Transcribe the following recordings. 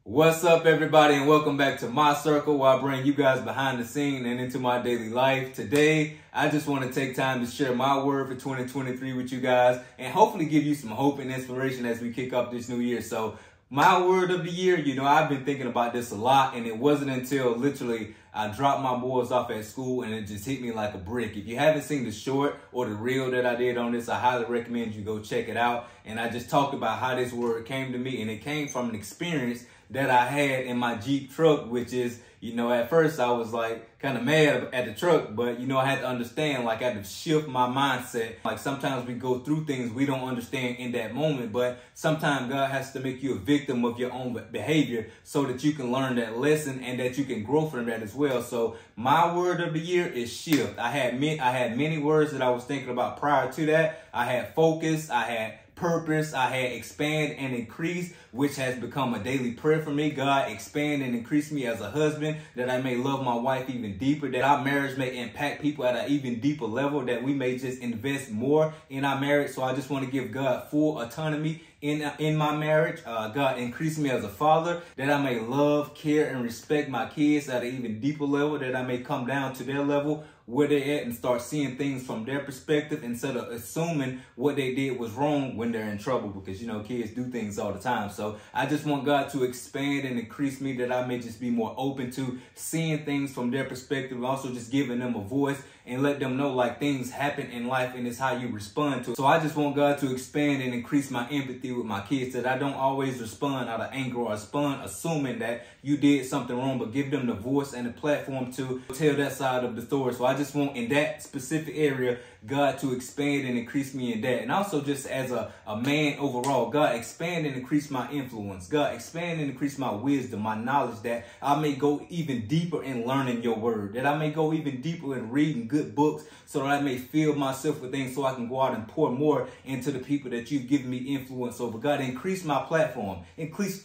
What's up, everybody, and welcome back to my circle, where I bring you guys behind the scene and into my daily life. Today, I just want to take time to share my word for 2023 with you guys and hopefully give you some hope and inspiration as we kick off this new year. So my word of the year, I've been thinking about this a lot, and it wasn't until literally I dropped my boys off at school and it just hit me like a brick. If you haven't seen the short or the reel that I did on this, I highly recommend you go check it out. And I just talked about how this word came to me, and it came from an experience that I had in my Jeep truck, which is, at first I was like kind of mad at the truck, but I had to understand, I had to shift my mindset. Like sometimes we go through things we don't understand in that moment, but sometimes God has to make you a victim of your own behavior so that you can learn that lesson and that you can grow from that as well. So my word of the year is shift. I had many words that I was thinking about prior to that. I had focus, I had purpose, I had expand and increase, which has become a daily prayer for me. God, expand and increase me as a husband, that I may love my wife even deeper, that our marriage may impact people at an even deeper level, that we may just invest more in our marriage. So I just want to give God full autonomy in my marriage. God, increase me as a father, that I may love, care, and respect my kids at an even deeper level, that I may come down to their level where they're at and start seeing things from their perspective instead of assuming what they did was wrong when they're in trouble, because kids do things all the time. So I just want God to expand and increase me, that I may just be more open to seeing things from their perspective, and also just giving them a voice and let them know things happen in life and it's how you respond to it. So I just want God to expand and increase my empathy with my kids, that I don't always respond out of anger or respond assuming that you did something wrong, but give them the voice and the platform to tell that side of the story. So I just want, in that specific area, God to expand and increase me in that. And also just as a man overall, God, expand and increase my influence. God, expand and increase my wisdom, my knowledge, that I may go even deeper in learning your word, that I may go even deeper in reading good books, so that I may fill myself with things so I can go out and pour more into the people that you've given me influence over. God, increase my platform, increase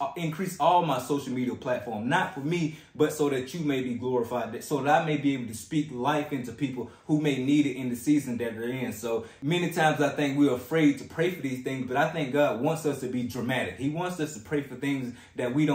all my social media platform, not for me, but so that you may be glorified, so that I may be able to speak life into people who may need it in the season that they're in. So many times I think we're afraid to pray for these things, but I think God wants us to be dramatic. He wants us to pray for things that we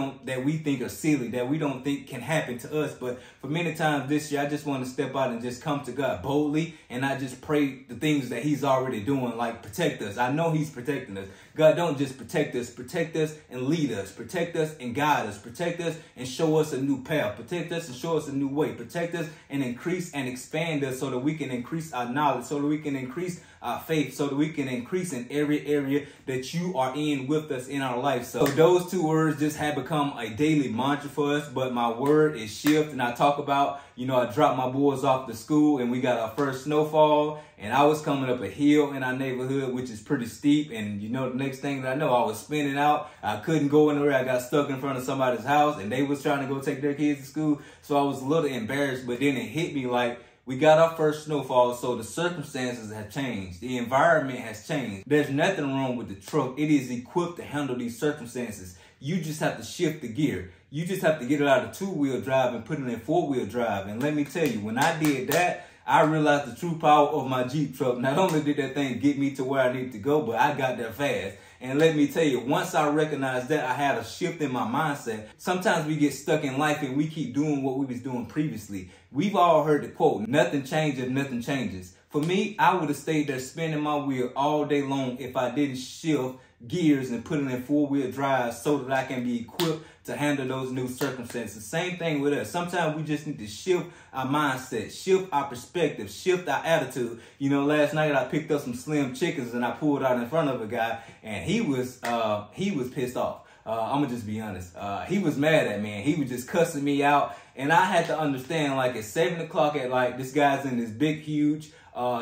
think are silly, that we don't think can happen to us. But for many times this year, I just want to step out and just come to God boldly, and I just pray the things that he's already doing, like protect us. I know he's protecting us. God, don't just protect us and lead us, protect us and guide us, protect us and show us a new path, protect us and show us a new way, protect us and increase and expand us so that we can increase our knowledge, so that we can increase our faith, so that we can increase in every area that you are in with us in our life. So those two words just have become a daily mantra for us, but my word is shift. And I talk about, I dropped my boys off to school and we got our first snowfall, and I was coming up a hill in our neighborhood, which is pretty steep. And the next thing that I know, I was spinning out. I couldn't go anywhere. I got stuck in front of somebody's house and they was trying to go take their kids to school. So I was a little embarrassed, but then it hit me like, we got our first snowfall, so the circumstances have changed. The environment has changed. There's nothing wrong with the truck. It is equipped to handle these circumstances. You just have to shift the gear. You just have to get it out of two-wheel drive and put it in four-wheel drive. And let me tell you, when I did that, I realized the true power of my Jeep truck. Not only did that thing get me to where I need to go, but I got there fast. And let me tell you, once I recognized that, I had a shift in my mindset. Sometimes we get stuck in life and we keep doing what we was doing previously. We've all heard the quote, nothing changes if nothing changes. For me, I would have stayed there spinning my wheel all day long if I didn't shift gears and put it in four-wheel drive so that I can be equipped to handle those new circumstances. Same thing with us. Sometimes we just need to shift our mindset, shift our perspective, shift our attitude. Last night I picked up some slim chickens and I pulled out in front of a guy, and he was pissed off. I'm gonna just be honest. He was mad at me, and he was just cussing me out. And I had to understand, at 7 o'clock at this guy's in this big, huge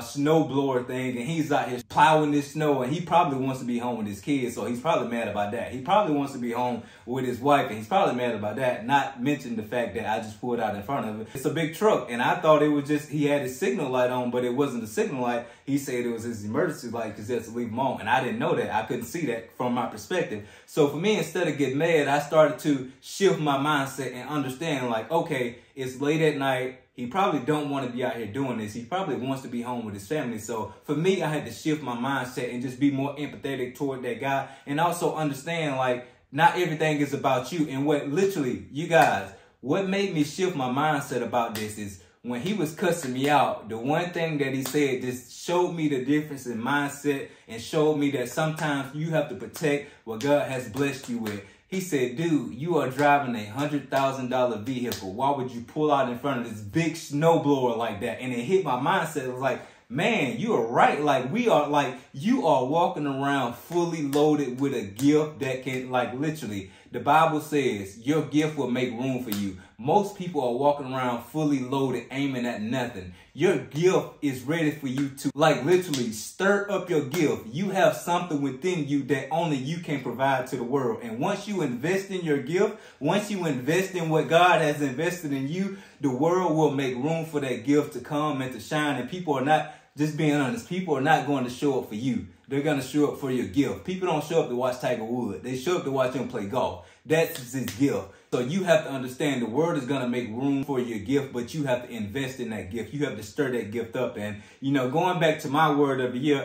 snow blower thing, and he's out here plowing this snow, and he probably wants to be home with his kids, so he's probably mad about that. He probably wants to be home with his wife, and he's probably mad about that, not mention the fact that I just pulled out in front of it. It's a big truck, and I thought it was just, he had his signal light on, but it wasn't the signal light. He said it was his emergency light because he had to leave him on, and I didn't know that. I couldn't see that from my perspective. So for me, instead of getting mad, I started to shift my mindset and understand, okay, it's late at night. He probably don't want to be out here doing this. He probably wants to be home with his family. So for me, I had to shift my mindset and just be more empathetic toward that guy, and also understand, Not everything is about you. And what literally, you guys, what made me shift my mindset about this is when he was cussing me out, the one thing that he said just showed me the difference in mindset and showed me that sometimes you have to protect what God has blessed you with. He said, dude, you are driving a $100,000 vehicle. Why would you pull out in front of this big snowblower like that? And it hit my mindset. It was like, man, you are right. Like, you are walking around fully loaded with a gift that can, like, literally, the Bible says your gift will make room for you. Most people are walking around fully loaded, aiming at nothing. Your gift is ready for you to, like, literally stir up your gift. You have something within you that only you can provide to the world. And once you invest in your gift, once you invest in what God has invested in you, the world will make room for that gift to come and to shine. And people are not, just being honest, people are not going to show up for you. They're going to show up for your gift. People don't show up to watch Tiger Woods. They show up to watch him play golf. That's his gift. So you have to understand the world is going to make room for your gift, but you have to invest in that gift. You have to stir that gift up. And, you know, going back to my word of the year,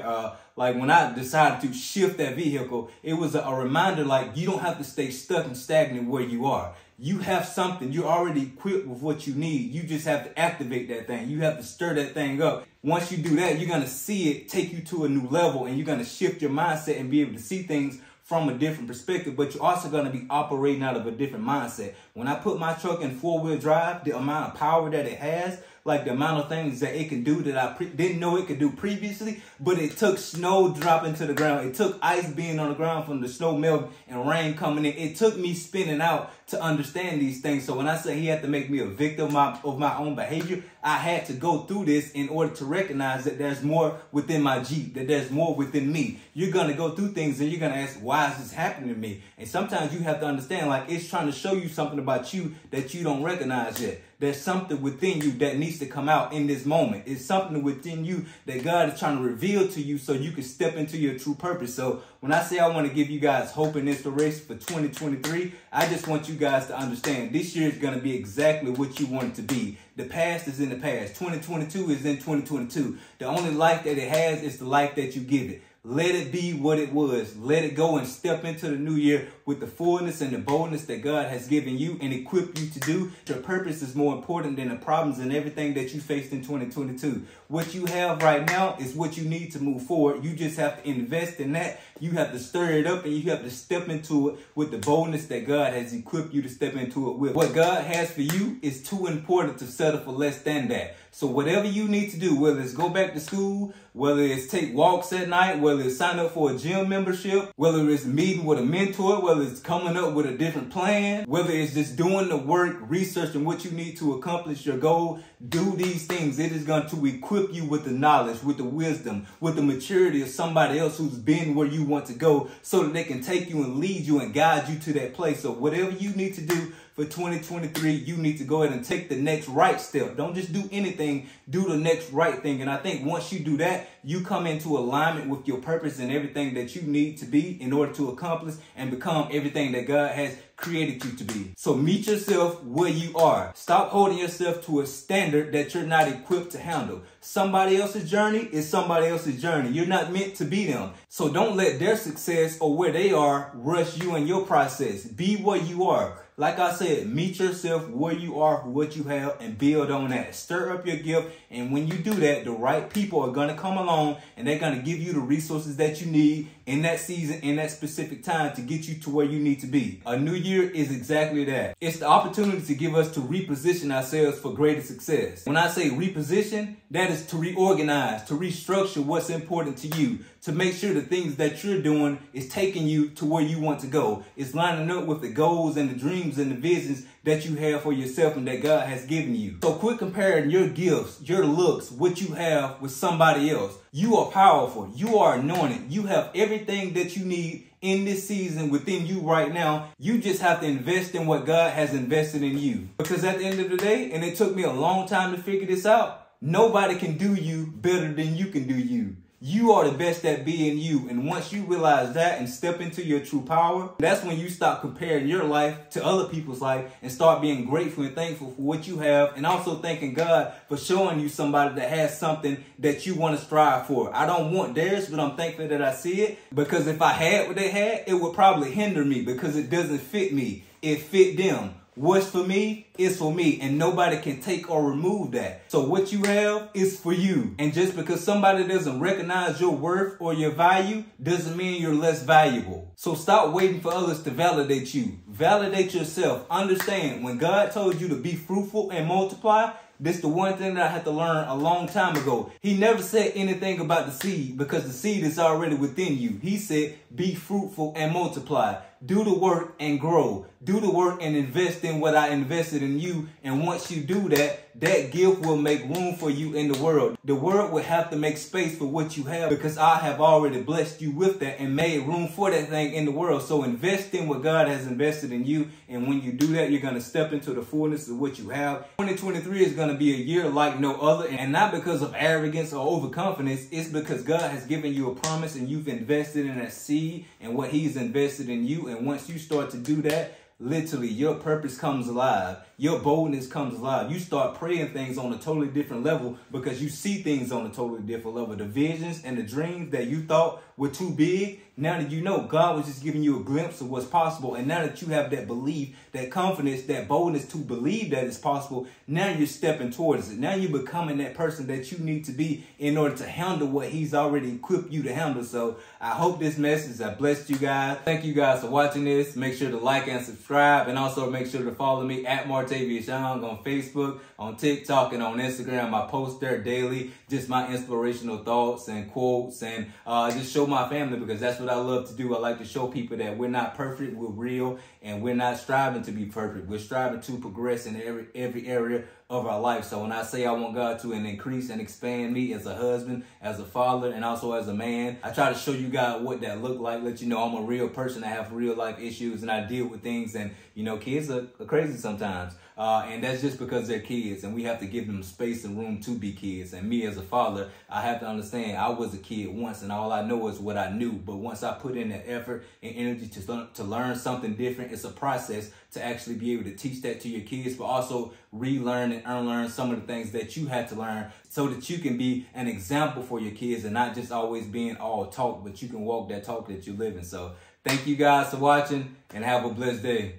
like when I decided to shift that vehicle, it was a reminder, like, you don't have to stay stuck and stagnant where you are. You have something. You're already equipped with what you need. You just have to activate that thing. You have to stir that thing up. Once you do that, you're going to see it take you to a new level, and you're going to shift your mindset and be able to see things from a different perspective, but you're also going to be operating out of a different mindset. When I put my truck in 4-wheel drive, the amount of power that it has, like the amount of things that it can do that I didn't know it could do previously, but it took snow dropping to the ground. It took ice being on the ground from the snow melting and rain coming in. It took me spinning out to understand these things. So when I say he had to make me a victim of my own behavior, I had to go through this in order to recognize that there's more within my Jeep, that there's more within me. You're going to go through things and you're going to ask, why is this happening to me? And sometimes you have to understand, like, it's trying to show you something about you that you don't recognize yet. There's something within you that needs to come out in this moment. It's something within you that God is trying to reveal to you so you can step into your true purpose. So when I say I want to give you guys hope and inspiration for 2023, I just want you guys to understand this year is going to be exactly what you want it to be. The past is in the past. 2022 is in 2022. The only life that it has is the life that you give it. Let it be what it was. Let it go and step into the new year with the fullness and the boldness that God has given you and equipped you to do. Your purpose is more important than the problems and everything that you faced in 2022. What you have right now is what you need to move forward. You just have to invest in that. You have to stir it up and you have to step into it with the boldness that God has equipped you to step into it with. What God has for you is too important to settle for less than that. So whatever you need to do, whether it's go back to school, whether it's take walks at night, whether it's sign up for a gym membership, whether it's meeting with a mentor, whether it's coming up with a different plan, whether it's just doing the work, researching what you need to accomplish your goal, do these things. It is going to equip you with the knowledge, with the wisdom, with the maturity of somebody else who's been where you want to go so that they can take you and lead you and guide you to that place. So whatever you need to do for 2023, you need to go ahead and take the next right step. Don't just do anything, do the next right thing. And I think once you do that, you come into alignment with your purpose and everything that you need to be in order to accomplish and become everything that God has created you to be. So meet yourself where you are. Stop holding yourself to a standard that you're not equipped to handle. Somebody else's journey is somebody else's journey. You're not meant to be them. So don't let their success or where they are rush you in your process. Be where you are. Like I said, meet yourself where you are for what you have and build on that. Stir up your gift. And when you do that, the right people are going to come along and they're going to give you the resources that you need in that season, in that specific time to get you to where you need to be. A new year is exactly that. It's the opportunity to give us to reposition ourselves for greater success. When I say reposition, that is to reorganize, to restructure what's important to you, to make sure the things that you're doing is taking you to where you want to go. It's lining up with the goals and the dreams and the visions that you have for yourself and that God has given you. So quit comparing your gifts, your looks, what you have with somebody else. You are powerful. You are anointed. You have everything that you need in this season within you right now. You just have to invest in what God has invested in you. Because at the end of the day, and it took me a long time to figure this out, nobody can do you better than you can do you. You are the best at being you. And once you realize that and step into your true power, that's when you stop comparing your life to other people's life and start being grateful and thankful for what you have, and also thanking God for showing you somebody that has something that you want to strive for. I don't want theirs, but I'm thankful that I see it, because if I had what they had, it would probably hinder me because it doesn't fit me. It fit them. What's for me is for me, and nobody can take or remove that. So what you have is for you. And just because somebody doesn't recognize your worth or your value doesn't mean you're less valuable. So stop waiting for others to validate you. Validate yourself. Understand, when God told you to be fruitful and multiply, this is the one thing that I had to learn a long time ago. He never said anything about the seed, because the seed is already within you. He said, be fruitful and multiply. Do the work and grow. Do the work and invest in what I invested in you. And once you do that, that gift will make room for you in the world. The world will have to make space for what you have, because I have already blessed you with that and made room for that thing in the world. So invest in what God has invested in you. And when you do that, you're going to step into the fullness of what you have. 2023 is going to be a year like no other. And not because of arrogance or overconfidence. It's because God has given you a promise, and you've invested in that seed and what He's invested in you. And once you start to do that, literally, your purpose comes alive. Your boldness comes alive. You start praying things on a totally different level, because you see things on a totally different level. The visions and the dreams that you thought were too big, now that you know, God was just giving you a glimpse of what's possible. And now that you have that belief, that confidence, that boldness to believe that it's possible, now you're stepping towards it. Now you're becoming that person that you need to be in order to handle what He's already equipped you to handle. So I hope this message has blessed you guys. Thank you guys for watching this. Make sure to like and subscribe, and also make sure to follow me at Martavius Young on Facebook, on TikTok, and on Instagram. I post there daily just my inspirational thoughts and quotes, and just show my family, because that's what I love to do. I like to show people that we're not perfect, we're real, and we're not striving to be perfect. We're striving to progress in every area of our life. So when I say I want God to increase and expand me as a husband, as a father, and also as a man, I try to show you guys what that look like, let you know I'm a real person. I have real life issues, and I deal with things, and you know, kids are crazy sometimes. And that's just because they're kids, and we have to give them space and room to be kids. And me as a father, I have to understand I was a kid once, and all I know is what I knew. But once I put in that effort and energy to learn something different, it's a process to actually be able to teach that to your kids, but also relearn and unlearn some of the things that you had to learn, so that you can be an example for your kids and not just always being all talk, but you can walk that talk that you're living. So thank you guys for watching, and have a blessed day.